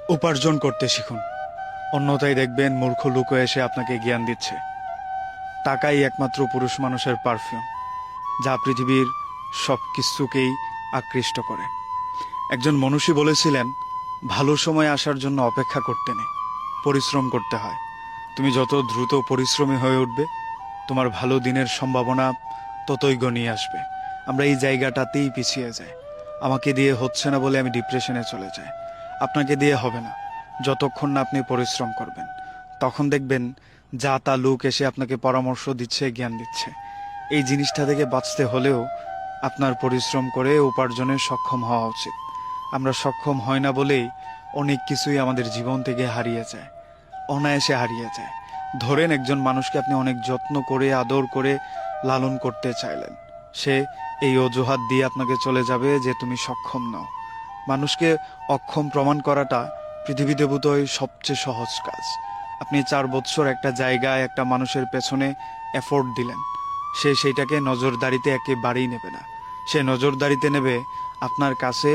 উপার্জন করতে শিখুন, অন্যথায় দেখবেন মূর্খ লোক এসে আপনাকে জ্ঞান দিচ্ছে। টাকাই একমাত্র পুরুষ মানুষের পারফিউম, যা পৃথিবীর সব কিছুকেই আকৃষ্ট করে। একজন মনীষী বলেছিলেন, ভালো সময় আসার জন্য অপেক্ষা করতে নেই, পরিশ্রম করতে হয়। তুমি যত দ্রুত পরিশ্রমী হয়ে উঠবে, তোমার ভালো দিনের সম্ভাবনা ততই ঘনিয়ে আসবে। আমরা এই জায়গাটাতেই পিছিয়ে যাই। আমাকে দিয়ে হচ্ছে না বলে আমি ডিপ্রেশনে চলে যাই। আপনাকে দিয়ে হবে না যতক্ষণ না আপনি পরিশ্রম করবেন। তখন দেখবেন যা তা লোক এসে আপনাকে পরামর্শ দিচ্ছে, জ্ঞান দিচ্ছে। এই জিনিসটা থেকে বাঁচতে হলেও আপনার পরিশ্রম করে উপার্জনে সক্ষম হওয়া উচিত। আমরা সক্ষম হয় না বলেই অনেক কিছুই আমাদের জীবন থেকে হারিয়ে যায়, অনায়াসে হারিয়ে যায়। ধরেন একজন মানুষকে আপনি অনেক যত্ন করে আদর করে লালন করতে চাইলেন, সে এই অজুহাত দিয়ে আপনাকে চলে যাবে যে তুমি সক্ষম নও। মানুষকে অক্ষম প্রমাণ করাটা পৃথিবীতে বোধহয় সবচেয়ে সহজ কাজ। আপনি 4 বছর একটা জায়গায় একটা মানুষের পেছনে এফোর্ট দিলেন, সে সেইটাকে নজরদারিতে একেবারেই নেবে না। সে নজরদারিতে নেবে আপনার কাছে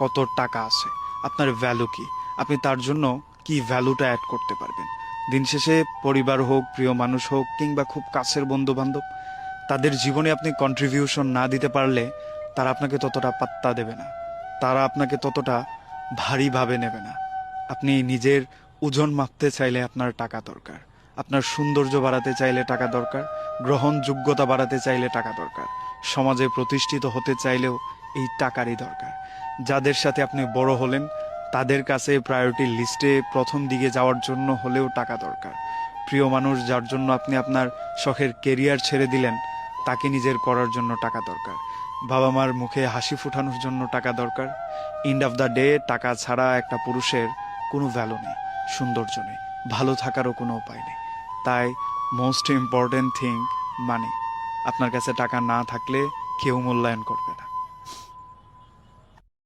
কত টাকা আছে, আপনার ভ্যালু কি, আপনি তার জন্য কি ভ্যালুটা অ্যাড করতে পারবেন। দিন শেষে পরিবার হোক, প্রিয় মানুষ হোক, কিংবা খুব কাছের বন্ধু বান্ধব, তাদের জীবনে আপনি কন্ট্রিবিউশন না দিতে পারলে তারা আপনাকে ততটা পাত্তা দেবে না, তারা আপনাকে ততটা ভারীভাবে নেবে না। আপনি নিজের ওজন মাপতে চাইলে আপনার টাকা দরকার, আপনার সৌন্দর্য বাড়াতে চাইলে টাকা দরকার, গ্রহণযোগ্যতা বাড়াতে চাইলে টাকা দরকার, সমাজে প্রতিষ্ঠিত হতে চাইলেও এই টাকারই দরকার। যাদের সাথে আপনি বড় হলেন তাদের কাছে প্রায়োরিটি লিস্টে প্রথম দিকে যাওয়ার জন্য হলেও টাকা দরকার। প্রিয় মানুষ যার জন্য আপনি আপনার শখের কেরিয়ার ছেড়ে দিলেন, তাকে নিজের করার জন্য টাকা দরকার। বাবা মার মুখে হাসি ফোটানোর জন্য টাকা দরকার। এন্ড অফ দ্য ডে টাকা ছাড়া একটা পুরুষের কোনো ভ্যালু নেই, সৌন্দর্য নেই, ভালো থাকারও কোনো উপায় নেই। তাই মোস্ট ইম্পর্টেন্ট থিং মানি। আপনার কাছে টাকা না থাকলে কেউ মূল্যায়ন করবে না।